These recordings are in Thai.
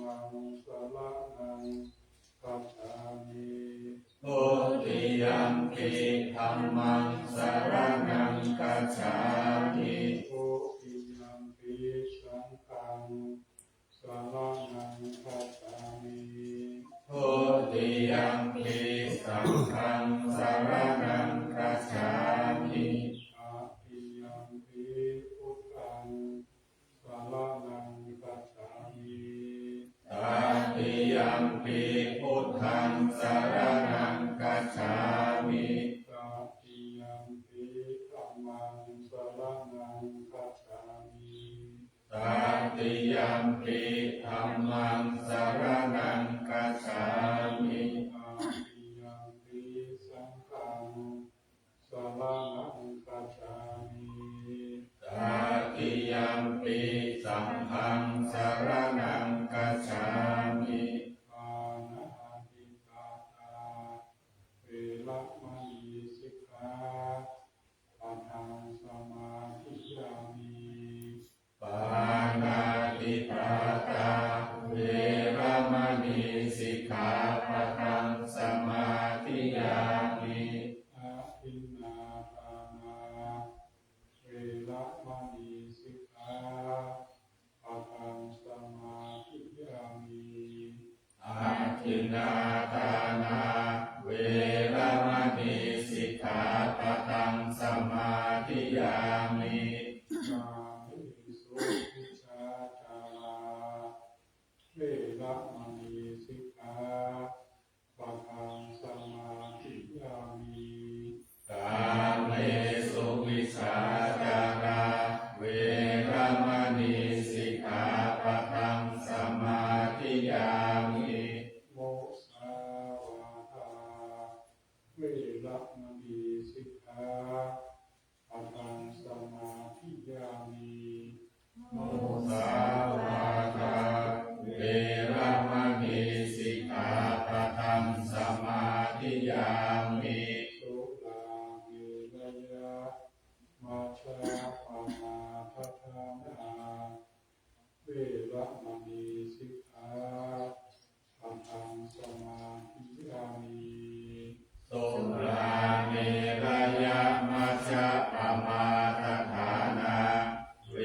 มังสรณังคัจฉามิทุติยัมปิธัมมังสรณังคัจฉามิทุติยัมปิสังฆังสรณังคัจฉามิทุติยัมปิสังฆังสรณังคัจฉามิอาติยัมปิพุทธังสรณังคัจฉามิตติยัมปิพุทธังสรณังคัจฉามิตติยัมปิธัมมังสรณังคัจฉามิตติยัมปิธัมมังสรณังคัจฉามิอาติยัมปิสังฆังสรณังคัจฉามิตติยัมปิสังฆังสรณังคัจฉามิปานาติปาตาเวรมณีสิกขาปะทังสมาธิยามิปานาติปาตาเวรมณีสิกขาปะทังสมาธิยามิอาทินนาทานาเวรมณีสิกขาปะทังสมาธิยามิอาทินนาทานาเวรมณีสิกขาปะทังสมาธิยามิมามิสุวิชาจาราเวรมณีสิกขาปะทังสมาธิยามิกาเมสุวิชาจาราเวรมณีสิกขาปะทังสมาธิยามิโมสาวาทาเวรมณีสิกขาปะทังสมาธิยามิโมสาวาทาเวรมณีสิกขาปะทังสมาธิยามิสุราเมรยะมัชฌะปมาทฐานาเวรมณีสิกขาปะทังสมาธิยามิสุราเมรยะมัชฌะปมาทฐานาเว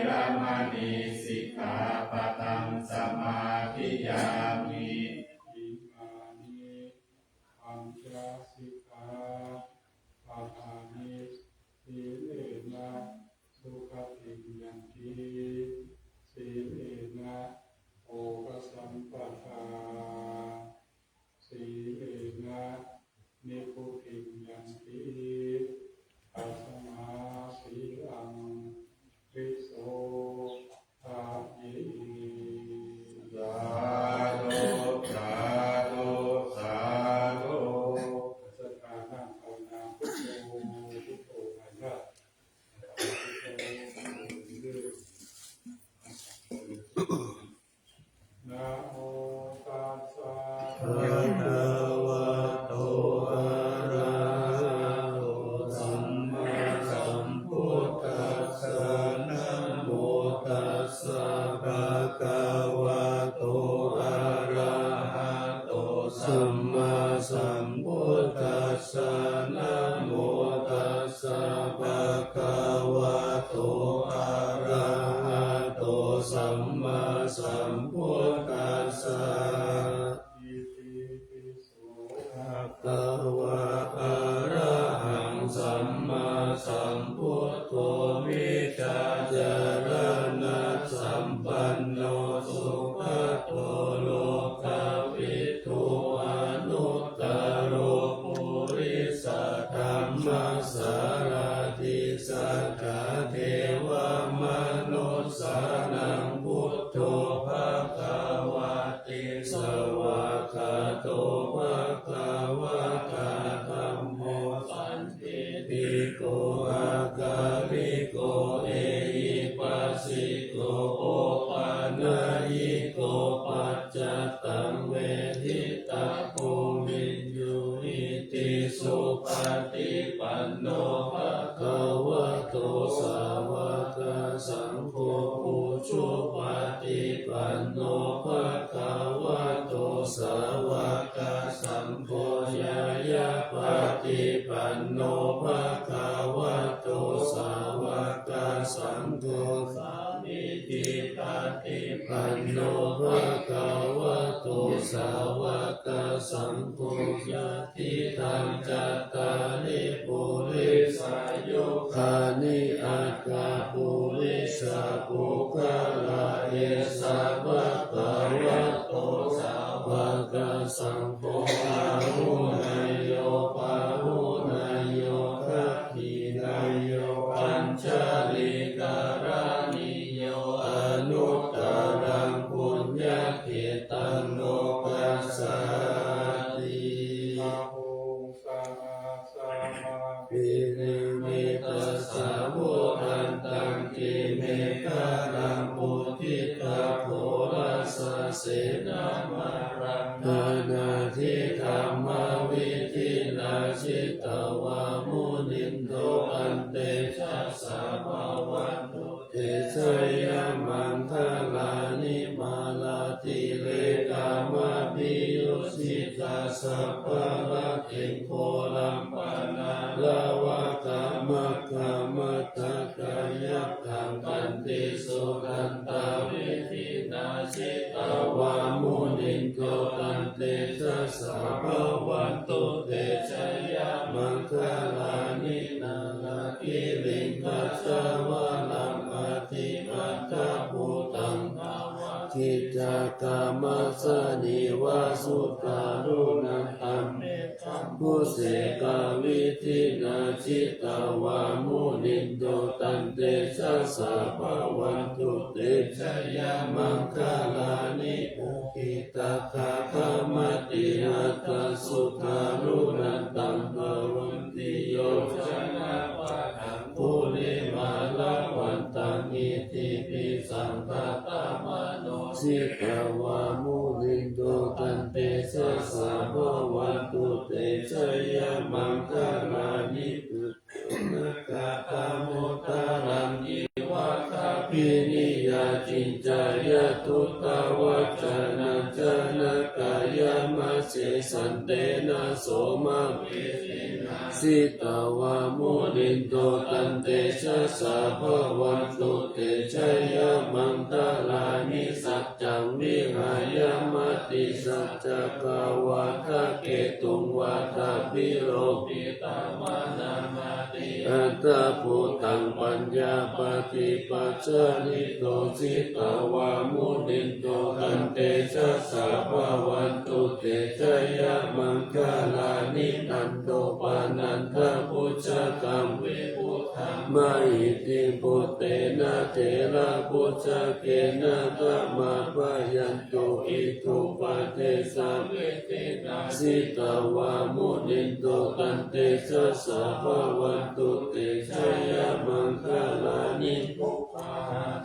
รมณีสิกขาปะทังสมาธิยามิอิมานิปัญจสิกขาปะทานิสีเลนะสุขติยันติสีเลนะโภคสัมปทาสีเลนะนิพพุติยันติปัสมาสีลังวิโสทายิ สาธุสาธุสาธุ สัทธานังภาวนาพุทโธพุทโธภายะนะโมตัสสะภะคะวะโตอะระหะโตสัมมาสัมพุทธัสสะนะโมตัสสะภะคะวะโตอะระหะโตสัมมาสัมพุทธัสสะนะโมตัสสะภะคะวะโตอะระหะโตสัมมาสัมพุทธัสสะอิติปิโสภะ ภะคะวะอะระหังสัมมาสัมพุทโธมิจฉาจารณะสัมปันโนสุขโตโลกวิทูอนุตตโรปุริสธรรมสารติสัจจเทวมนุสสานังพุทโธภะคะวะติสวากขาโตภะคะวะตาธัมโมสันติภิกขุอาการิโกเอหิปัสสิโกโอปานายิโกปัจจตังเวทิตาภูมินยูอิติสุปฏิปันโนภะคะวะโตสาวกสังโฆอุชุปฏิปันโน ภะคะวะโตสาวกสังโฆยายะปฏิปันโนภะคะวะโตสาวกสังโฆสามิจิปฏิปันโนภะคะวะโตสาวกสังโฆยะติธังจัตตาริปุริสายุคานิอัตตาปุริสาปุคละเอสาวะกวะโตสาวกสังโฆอาหุนายโยปาหุนายโยคัคขินายโยปัญจลิกรานิโยอนุตตรังปุญญเขตังโลกัสสาตินะโมสัมมาสัมพุทธัสสะ ปิริมิตัสสะโวทันตังกิเมฆะรังปุถิตาโภรัสสะเสนามารังนานาทิธรรมวิธินาชิตวามุนินโทอันเตชะสะภะวันตุเตชะยะมังคลานิมาลาติเรกามะปิยุสิตาสัพพะละเกโคลัมปานาลาวะกามะกามะตะกายัพพังกันติสุขันตาวิธินาชิตาวามุนินโกตันเตชะสะภะวันตุเตชะยะมังคลานินาลาคิลิงกัจจวะลังอธิปัตตภูตังภาวะกิจกามัสสนิวาสุตารุณันตัมเมตัมพุเสกวิธินาชิตาวามุนินโตตันเตชะสะภะวันตุเตชะยะมังคลานิอุกิตาคาคามติหัตถสุตารุณันตัมภวันติโยชนะปะทังภูริมาลาวันตังอิติปิสังฆตามโนสิกาวามุนินโตตันเตชะสะภะวันตุเตชะยะมังคลานิปุนกะตาโมตารังยิวะคาปินิยาจินจายะตุตาวัจจนะจนะกายมัสเสสันเตนะโสมาวิสินาสิตาวามุนินโตตันเตชะสะภะวันตุเตชะยะมังคลานิสัจจังวิหายมติสัจจกาวาทะเกตุงวาทะพิโรปิตามานามติอัตตะภูตังปัญญาปฏิปัจจนิโตสิตาวามุนินโตตันเตชะสะภะวันตุเตชะยะมังคลานินันโตปานันทพุชกังวิพุทธังมหิติปุตเตนะเถระพุชเกนะธรรมาปยันตุอิทุปเทสะเวทินาสิตาวามุนินโตตันเตชะสะภะวันตุเตชะยะมังคลานิปุปา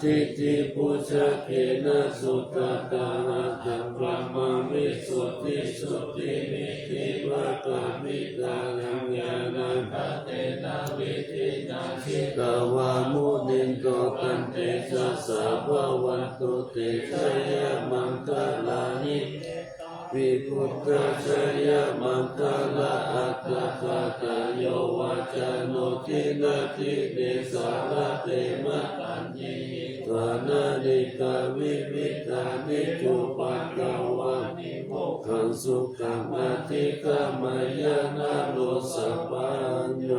ทิติพุชเกนะสุตตะนะจังพระมังวิสุทธิสุทธินิธิภะกะมิตานังญาณังคะเตนะวิธินาชิตาวามุนินโตตันเตชะสะภะวันตุเตชะยะมังคลานิวิพุทธชยมังคลาอัตถะตะโยวาจานุทินาทิเนสาระเตมะตัญญิตวานานิกาวิวิตานิจุปัตตวานิโมขังสุขังอธิกามายานาโลสัพพัญโย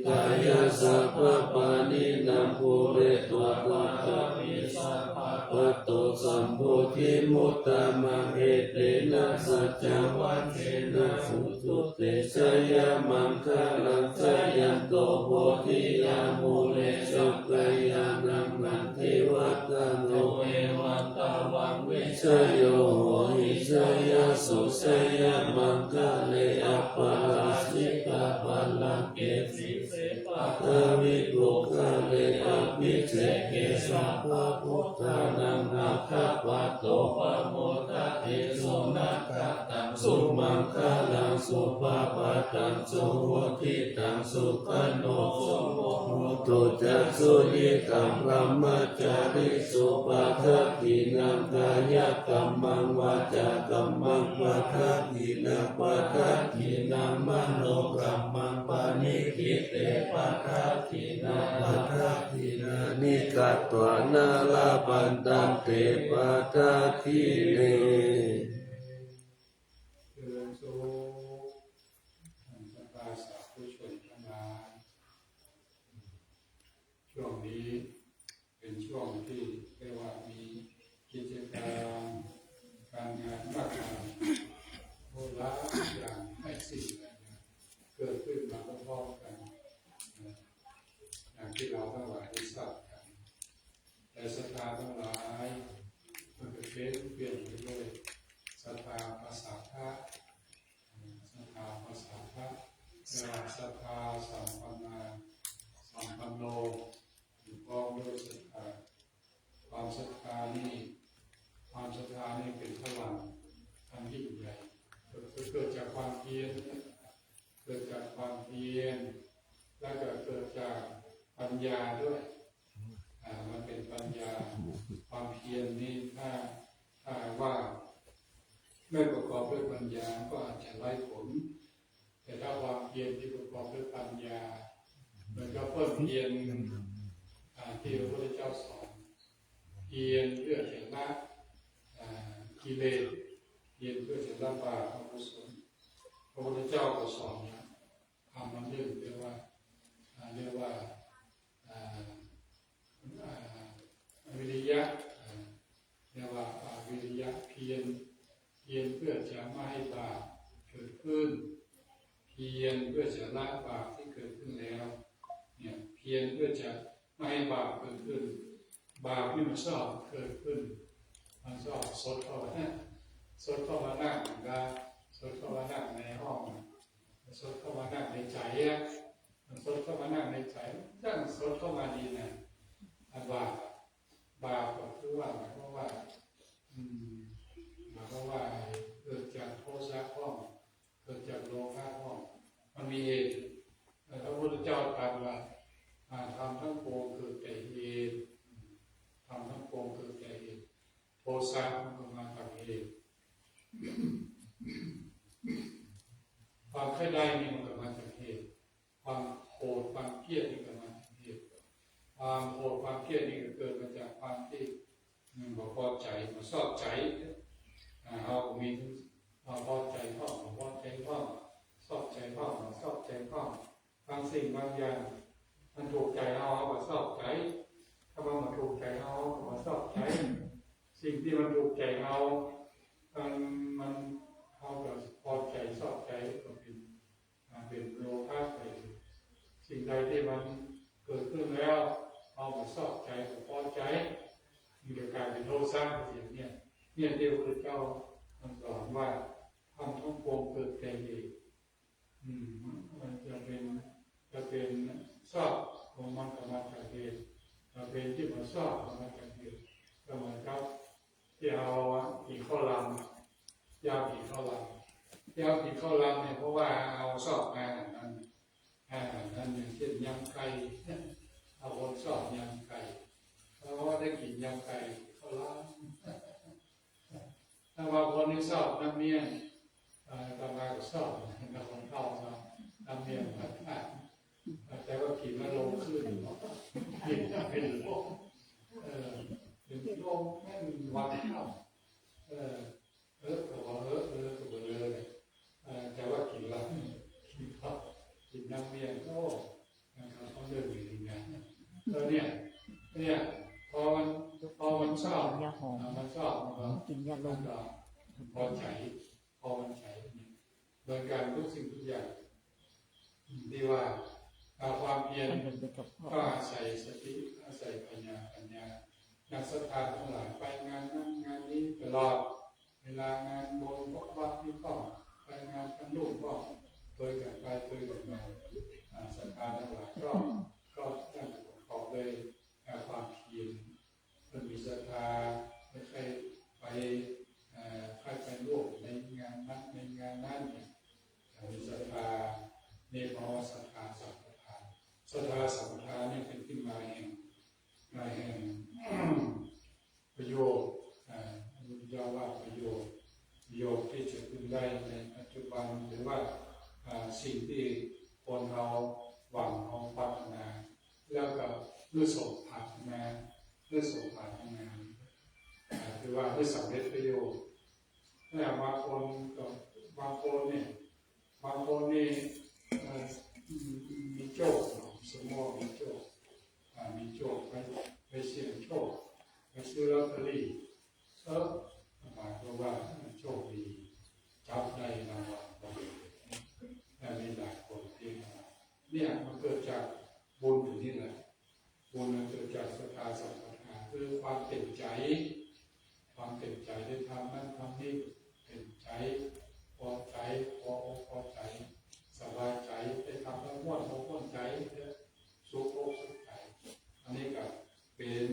กายสัพพปานินังภูเรตัวตัตตมิสัพพะปัตโตสัมโพธิมุตตะมังเอเตนะสัจจวัชเชนะสุตุเตชะยะมังคลังสยันโตโพธิยามุเลสุกยานังนันทิวัตโนเอวัตตวังวิชโยโหหิชยสุสยะมังคเลอปาราสิกาปัลลังเกสิเสปะทวิโกคะเลอภิเชเก สัพพพุทธานังอาคาปะโตปะโมทะเอสุนักขะตังสุมังคลังสุภาปะตังสุโหติตังสุขโนสุโมโหตุจักสุยิกังพรหมจาริสุปะทักขินังกายกัมมังวาจากัมมังปะทักขินังปะทักขินังมโนกรัมมังปานิคิเตปะทักขินังปะทักขินานิกัตตวนาลาปันตันเตปะทักขิเนเตือนสุท่านพระสาธุชนทั้งหลายช่วงนี้เป็นช่วงที่เรียกว่ามีกิจกรรมการงานมากมายโบราณอย่างให้สิ่งเกิดขึ้นมาพร้อมๆกันอย่างที่เราทั้งหลายได้ทราบกันแต่ศรัทธาทั้งหลายมันก็เปลี่ยนไปด้วยศรัทธาภาษาพระศรัทธาภาษาพระศรัทธาสัมปันนาสัมปันโนอยู่พร้อมด้วยศรัทธาความศรัทธานี่เป็นพลังอันยิ่งใหญ่เกิดจากความเพียรเกิดจากความเพียรแล้วก็เกิดจากปัญญาด้วยมันเป็นปัญญาความเพียรนี่ถ้าว่าไม่ประกอบด้วยปัญญาก็อาจจะไร้ผลแต่ถ้าความเพียรที่ประกอบด้วยปัญญามันก็เพิ่มเพียรที่พระพุทธเจ้าสอนเพียรเพื่อจะละกิเลสเพียรเพื่อจะละบาปอกุศลพระพุทธเจ้าก็สอนทำมันเรียกว่าวิริยะเรียกว่าวิริยะเพียรเพื่อจะไม่ให้บาปเกิดขึ้นเพียรเพื่อจะละบาปที่เกิดขึ้นแล้วเนี่ยเพียรเพื่อจะไม่ให้บาปเกิดขึ้นบาปที่มันชอบเกิดขึ้นมันชอบสดเข้ามานั่งได้สดเข้ามานั่งในห้องสดเข้ามานั่งในใจสดเข้ามานั่งในใจตั้งสดเข้ามาดีนะบาปก็คือว่าหมายความว่าเกิดจากโทสะห้องเกิดจากโลภะห้องมันมีเหตุพระพุทธเจ้าตรัสว่าทำทั้งปวงเกิดแต่เหตุทำทั้งปวงเกิดแต่เหตุโทสะมันก็มาจากเหตุความเคยได้นี่มันก็มาจากเหตุความโกรธความเกลียดนี่ก็มาจากเหตุความโกรธความเกลียดนี่ก็เกิดมาจากความที่บ่พอใจบ่ชอบใจเรามีบ่พอใจพ่อบ่พอใจพ่อชอบใจพ่อบ่ชอบใจพ่อบางสิ่งบางอย่างมันถูกใจเราบ่ชอบใจถ้ามันถูกใจเราบ่ชอบใจสิ่งที่มันถูกใจเรามันเขาก็พอใจชอบใจก็เป็นโลภะไปสิ่งใดที่มันเกิดขึ้นแล้วเอาไปชอบใจพอใจมีแต่การเป็นโทสะเสียเนี่ยเดียวคือเจ้ามันสอนว่าทำทั้งปวงเกิดแต่เหตุมันจะเป็นชอบของมันก็มาจากเหตุจะเป็นที่มันชอบก็มาจากเหตุก็เหมือนกับที่เอาผีข้าวลำยาผีข้าวลำเนี่ยเพราะว่าเอาชอบอาหารนั้นอย่างเช่นยำไก่เอาคนชอบยำไก่เพราะว่าได้กินยำไก่ข้าวลำถ้าว่าคนที่ชอบน้ำเมี่ยงตามมาก็ชอบแต่คนชอบน้ำเมี่ยงแต่ว่ากินแล้วลงขึ้นกินเป็นโรคเป็นโรคแม่นวันเข้าแต่ว่ากินแล้วกินน้ำเมี่ยงก็เขาเดินอยู่ในงานเนี่ยพอมันชอบมันก็กินยาลมพอใจโดยการทุกสิ่งทุกอย่างที่ว่าความเพียรก็อาศัยสติอาศัยปัญญานักศรัทธาทั้งหลายไปงานนั้นงานนี้ตลอดเวลางานบนวัดที่ก็ไปงานกันลูกก็เคยกันไปเคยกันมาศรัทธาทั้งหลายก็ตั้งประกอบเลยความเพียร ทำงานคือว่าได้สำเร็จประโยชน์แต่บางคนเนี่ยบางคนนี่มีโชคสมมติมีโชคไปเสี่ยงโชคไปซื้อลอตเตอรี่หมายความว่าโชคดีจับได้รางวัลแต่มีหลายคนที่เนี่ยมันเกิดจากบุญอยู่นี่แหละบุญมันเกิดจากศรัทธาสัมปทานคือความเต็มใจได้ทำนั่นทำนี่เต็มใจพอใจพอใจสบายใจได้ทำแล้วม่วนใจสุขอกสุขใจอันนี้ก็เป็น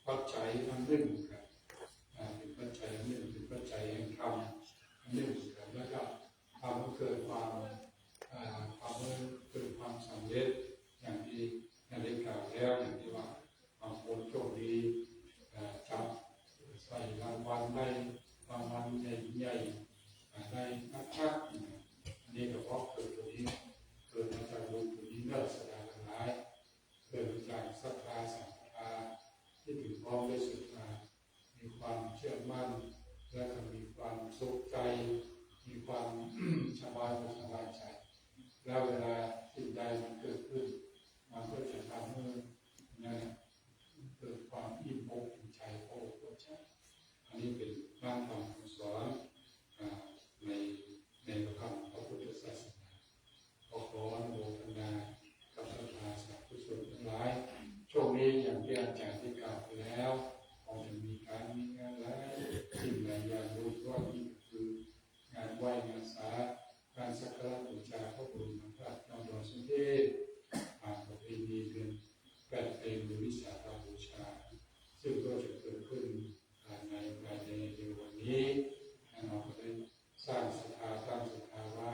ปัจจัยอันหนึ่งครับเป็นปัจจัยอันหนึ่งเป็นปัจจัยแห่งธรรมอันหนึ่งครับแล้วก็ทำให้เกิดความสำเร็จอย่างที่ได้กล่าวแล้วอย่างที่ว่าบางคนโชคดีจับใส่รางวัลได้รางวัลใหญ่ได้นักอันนี้ก็เพราะเกิดตัวนี้เกิดมาจากบุญตัวนี้เลิศสดาทั้งหลายเกิดมาจากศรัทธาสัมปทานที่ถึงพร้อมด้วยศรัทธามีความเชื่อมั่นและก็มีความสุขใจมีความสบายใจแล้วเวลาสิ่งใดมันเกิดขึ้นมันก็จะทำให้เกิดความอิ่มอกอิ่มใจโอ้โหใช่อันนี้เป็นการทำสอนในพระพุทธศาสนาขออนุโมทนากับศรัทธาสาธุชนทั้งหลายช่วงนี้อย่างที่อาจารย์ได้กล่าวไปแล้วคงจะมีงานหลายสิ่งหลายอย่างโดยเฉพาะนี่คืองานไหว้งานสาการสักการะบูชาพระบรมธาตุจอมดสุเทพประเพณีเดือน8 เดือนวิสาขบูชาซึ่งก็จะเกิดขึ้นในวันนี้เราก็ได้สร้างศรัทธาตั้งศรัทธาไว้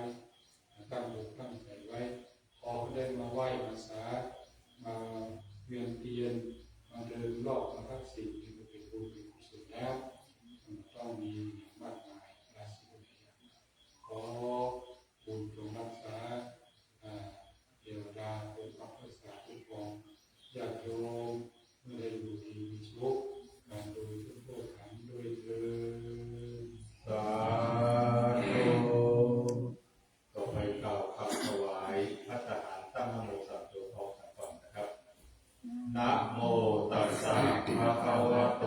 ตั้งอกตั้งใจไว้พอได้มาไหว้มาสามาเวียนเทียนมาเดินรอบมาทักษิณที่เป็นบุญเป็นกุศลแล้วมันต้องมีมากมายราศีบุญขอบุญจงรักษาเทวดาปกปักรักษาคุ้มครองญาติโยมเมื่อได้อยู่ดีมีสุขการโดยทุกโทษขันด้วยเถิดสาธุต่อไปกล่าวคำถวายพระทหารตั้งนะโมสามจบพร้อมกันก่อนนะครับนะโมตัสสะภะคะวะโต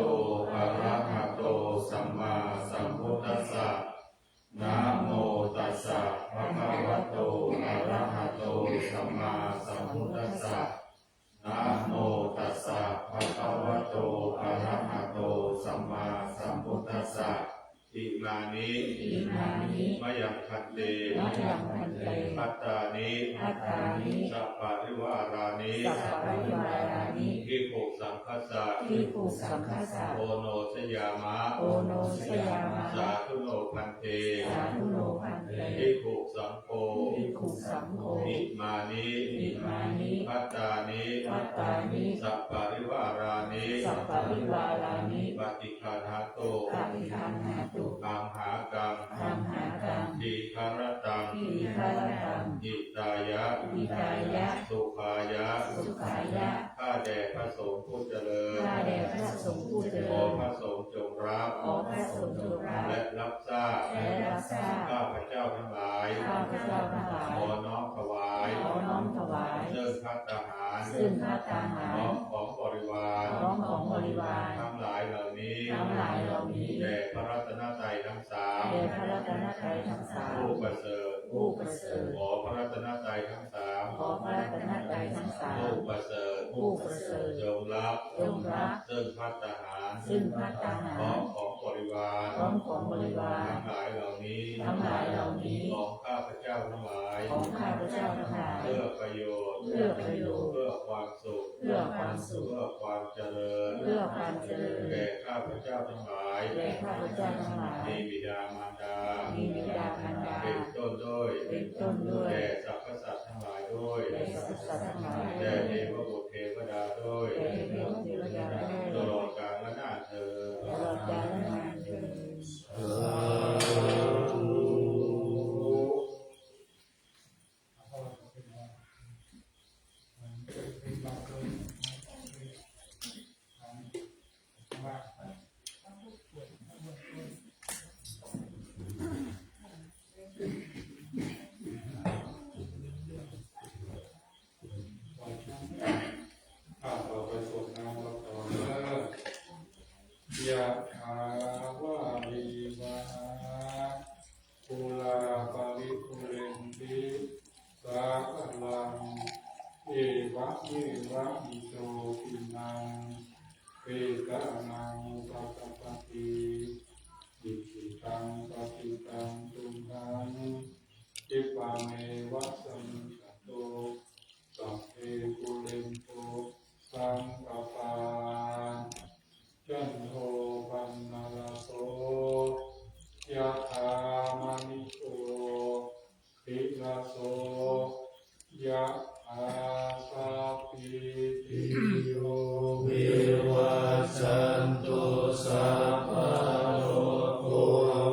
อะระหะโตสัมมาสัมพุทธัสสะนะโมตัสสะภะคะวะโตอะระหะโตสัมมาสัมพุทธัสสะนะโมตัสสะภะคะวะโตอะระหะโตสัมมาสัมพุทธัสสะอิมานิมะยังคันเตพัตตานิสัพพะริวารานิภิกขุสังฆสสะโอโนสยามะสาธุโนพันเตภิกขุสังโฆอิมานิพัตตานิสัพพะริวารานิปฏิคันหาโตอัมหากังอิคารตังอิตายะสุขายะข้าแด่พระสงฆ์ผู้เจริญขอพระสงฆ์จงรับและรับทราบข้าพเจ้าทั้งหลายขอน้อมถวายซึ่งภัตตาหารพร้อมของบริวารทั้งหลายเหล่านี้แด่พระรัตนตรัยทั้งสามผู้ประเสริฐขอพระรัตนตรัยทั้งสามผู้ประเสริฐจงรับซึ่งภัตตาหารพร้อมของบริวารทั้งหลายเหล่านี้ของข้าพเจ้าทั้งหลายเพื่อประโยชน์เพื่อความสุขเพื่อความเจริญแก่ข้าพเจ้าทั้งหลายมีบิดามารดาเป็นต้นด้วยแก่สรรพสัตว์ทั้งหลายด้วยแด่เทวบุตรเทวดาด้วยตลอดกาลและนานเธอ ยะถาวาริวหาปุราปาริปุเรนติสาคลังเอวะเมวะอิโตทินังเปตานังสัพพะติอิจิตังปฏิตังตุมหังอิปะเมวะสมิจฉโตสัพเพปุเรนโตสังกปาจันโทปันนาลโสยะถามณิโชติลาโสยะถาสัพพิติโยวิวัชชันตุสัพพะโลกโค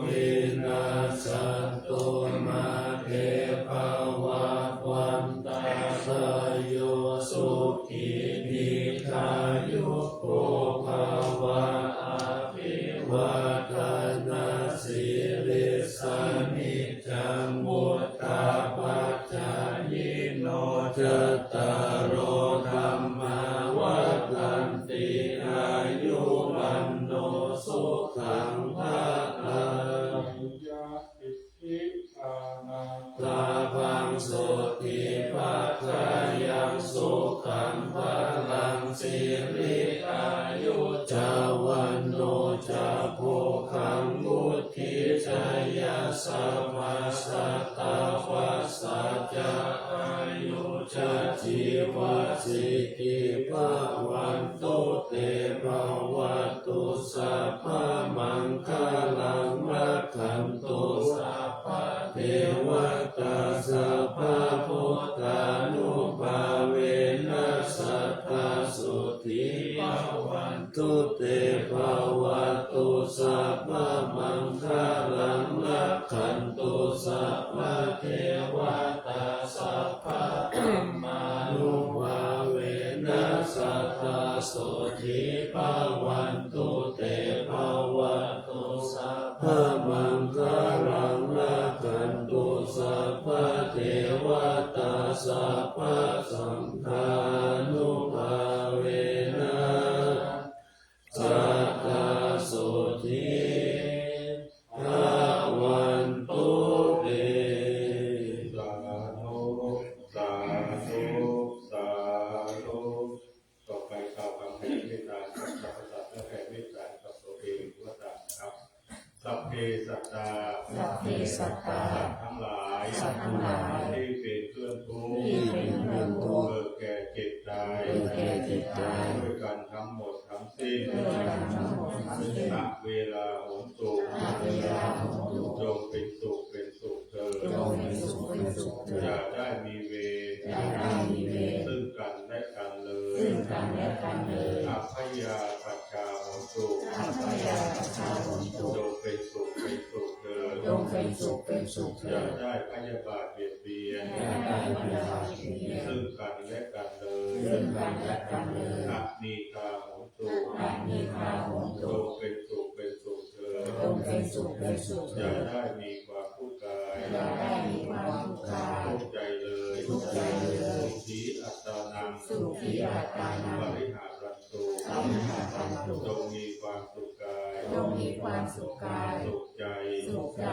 วินาศตุมาเตภวัตวันตารโยสุขีนิคายุโกภวะอภิวาทนาสิริสานิจังวุฒาปัจจายโนจตารโอธรรมาวัฏันติอายุวันโนสุขังภะลังยะอิทธิอานาลาภังสุติภัททายังสุขังภะลังสิริอายุจาวันโนจาโภคังมุทิจายาสัมมาสัตตาวัสสัจจะอายุจจีวสิกิภะวันตุเตภวัตตุสัพพะมังคลังรักขันตุสัพพะเทวตาสัพพะพุทธานุภาเวนัสสัทธาสุทิภวันตุเตภวัตตุสัพพะมังคลังรักขันตุสัพพะเทวตาสัพพะธัมมานุภาเวนัสสัทธาสุทิภวันตุเตภวัตตุสัพพะมังคลังรักขันตุสัพพะเทวตาสัพพะสังฆานุภาเวนัสสัทธาสุทิภวันตุเตสาธุสาธุสาธุต่อไปกล่าวคำแผ่เมตตากับสรรพสัตว์และแผ่เมตตากับตัวเองว่าตามนะครับสัพเพสัตตาสัพเพสัตตาสัตว์ทั้งหลาย สัตว์ทั้งหลาย ที่เป็นเครื่องทุกข์ ที่เป็นเครื่องทุกข์ เกิดแก่เจ็บตาย เกิดแก่เจ็บตาย ด้วยกันทั้งหมดทั้งสิ้น ด้วยกันทั้งหมดทั้งสิ้น ณเวลาหนตุ ณเวลาหนตุ จงเป็นสุขเป็นสุขเถิด จงเป็นสุขเป็นสุขเถิ อย่า ด ได้มีเวร อย่าได้มีเวร ซึ่งกันและกันเลย ซึ่งกันและกันเลย อัพยาปัจจาโหตุ อัพยาปัจจาโหตุ จงเป็นสุขเป็นสุขเถิด จงเป็นสุขเป็นสุข อ เถิ ย่า ด ได้พยาบาทเบียดเบียน อย่าได้พยาบาทเบียดเบียน ซึ่งกันและกันเลย ซึ่งกันและกันเลย อะนีคาโหตุ อานิคาโห จ ตุ งเป็นสุขเป็นสุขเถิด จงเป็นสุขเป็นสุข อ เถิ ย่า ด ได้มีความทุกข์กาย อย่าได้มีความทุกข์กาย ทุกข์ใจเลย ทุกข์ใจเลย สุขีอัตตานัง สุขีอัตตานัง บริหารันตุ อริหารันตุ จงมีความสุขกาย จงมีความสุขกาย สุขใจ สุขใจ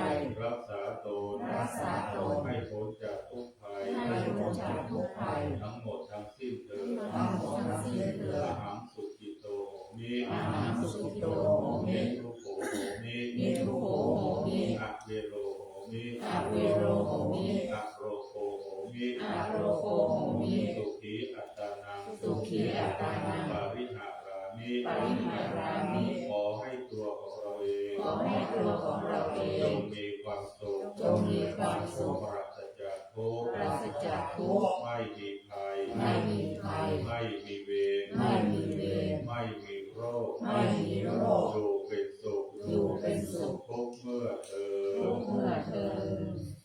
รักษาตน รักษาตน ให้พ้นจากทุกข์ภัย ให้พ้นจากทุกข์ภัย ทั้งหมดทั้งสิ้นเถิด ทั้งหมดทั้งสิ้นเถิด อหังสุขิโตโหมิ อาหังสุขิโตโหมิ ทุกโหโหมิ นิทุโหโหมิ อะเวโรโหมิ อะเวโรโหมิ อะโรโคโหมิ อะโรโคโหมิ สุขีอัตตานัง สุขีอัตตานัง ปาริหารามิ ปริหารามิ ขอให้ตัวของเราเอง ขอให้ตัวของเราเอ จ ง งมีความสุข จงมีความสุข ปราศจากทุกข์ ปราศจากทุกข์ ไม่มีภัย ไม่มีภัย ไม่มีเวร ไม่มีเวร ไม่มีโรค ไม่มีโรค อยู่เป็นสุข อยู่เป็นสุข ทุกเมื่อเธอ ทุกเมื่อเธอ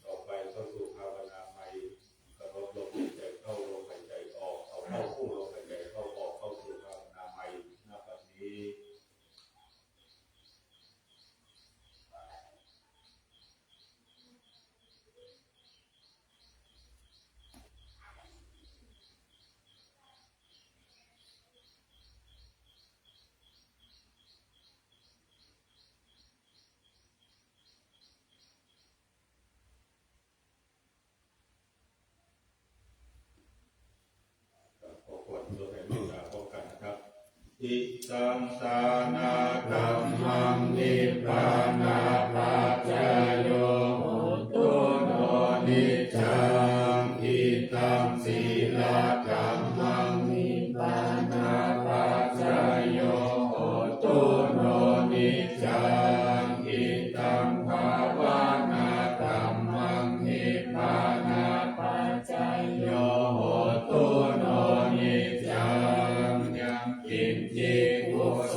ต่อไปเข้าสู่ภาวนาใหม่กำหนดลมหายใจเข้าลมหายใจออกเอาเข้าคู่ลมหายใจเข้าออกเข้าสู่ภาวนาใหม่ณบัดนี้ อิตังสานากัมมังนิพพานาปัจจยโยโหตุโนนิจจังอิตังศีลกัมมังนิพพานาปัจจยโยโหตุโนนิจจังอิตังภาวนากัมมังนิพพานาปัจจยโยโหตุโนนิจจังยังกินจิกุส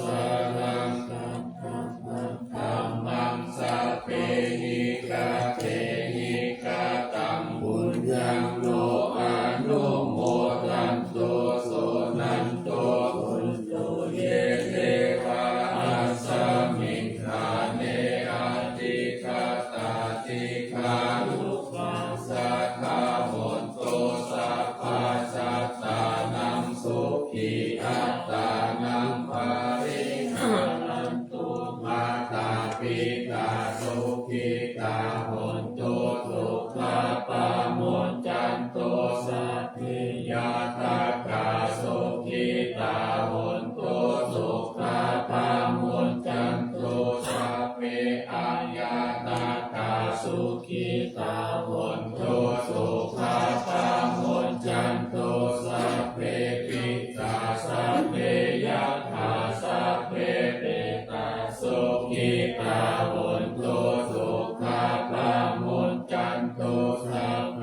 ลังธัมมังสัพเพหิกาเตหิกาตัมบุญยังโนอนุโมทันโตโสนันโตอุนตุเยเทวะอัสสมิงคาเนอาติคาตาติคาลุปัสสะคาโหนโตสัพพะสัตตานังสุขีอัตตานังภาริหารันตุมาตาปิตาสุขิตาโหนโตสุขาปาโมจจันโตสัพพิยาตากาสุขิตาโหนโตสุขาปาโมจจันโตสัพเพอาญาตากาสุขิตาโหนโตสุขาปาโมจจันโตสัพเพปิตาสัพเพยัตถาสัพเพเปตาสุขิตาโหนโตสุขาปาโมจจันโตสัพเพ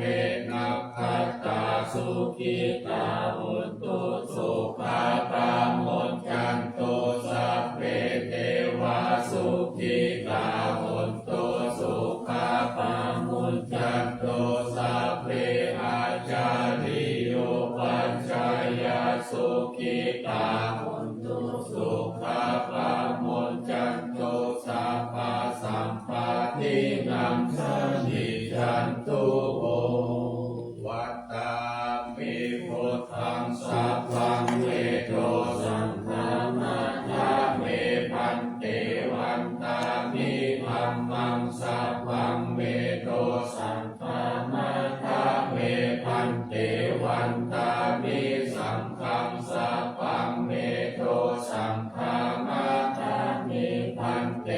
นัพพัตตาสุขิตาโหนโตสุขาปาโมจจันโตสัพเพเทวาสุขิตาโหนโตสุขาปาโมจจันโตสัพเพอาจาริโยปัญจายาสุขิตาโหนโตสุขาปาโมจจันโตสัพพะสัมปะทินังสนิจันตุโหวัตตามิพุทธังสัพพังเวโตสังฆามาทาเมพันเตวันตามิธัมมังสัพพังเวโตสังฆามาทาเมพันเตวันตามิสังฆังสัพพังเวโตสังฆามาทามิพันเต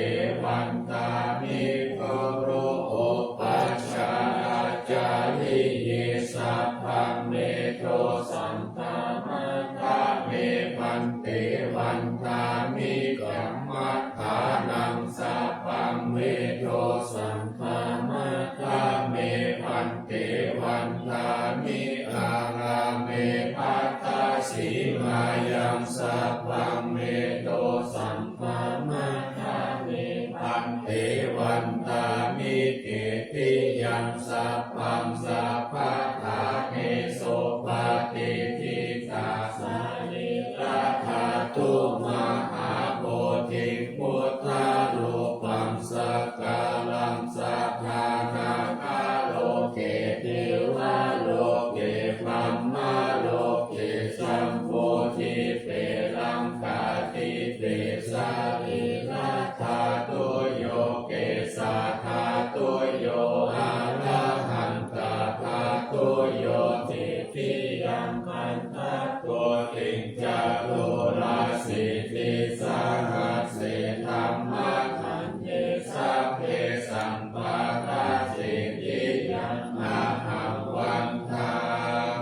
วันตามิโกโรโอปัชฌาอาจาริเยสัพพังเวโตสังฆามาทาเมพันเตวันตามิกัมมัฏฐานังสัพพังเวโตสังฆามาทาเมพันเตวันตามิอาราเมภัตตาสีมายังสัพพังเวโตสังฆามาทาเมพันเตวันตามิเกติยังสัพพังสัพพะทาเกโสปาติทิตาสาลิราธาตุมหาโพธิพุทธารูปังสักกาลังสัทธานาคาโลเกเทวาโลเกปัมมาโลเกสัมโพธิเปรังกาติเตสาลิราธาตุโยเกสาธาตุโยอาระหันตาธาตุโยติทิยังคันตาตุติงจาโลราสิติสาหัสเสธัมมาคันเยสัพเพสัมปาทาสิทิยังอาหังวันทา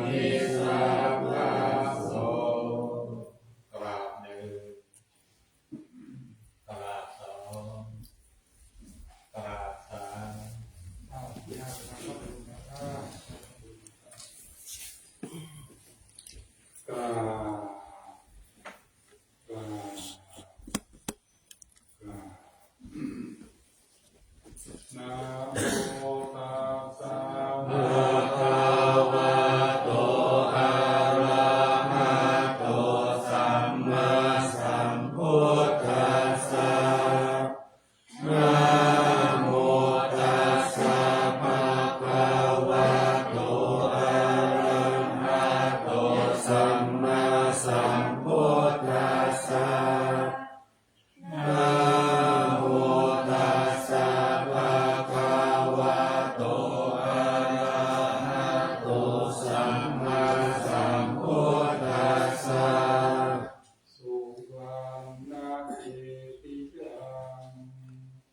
มิสัพพะโสกราบหนึ่งกราบ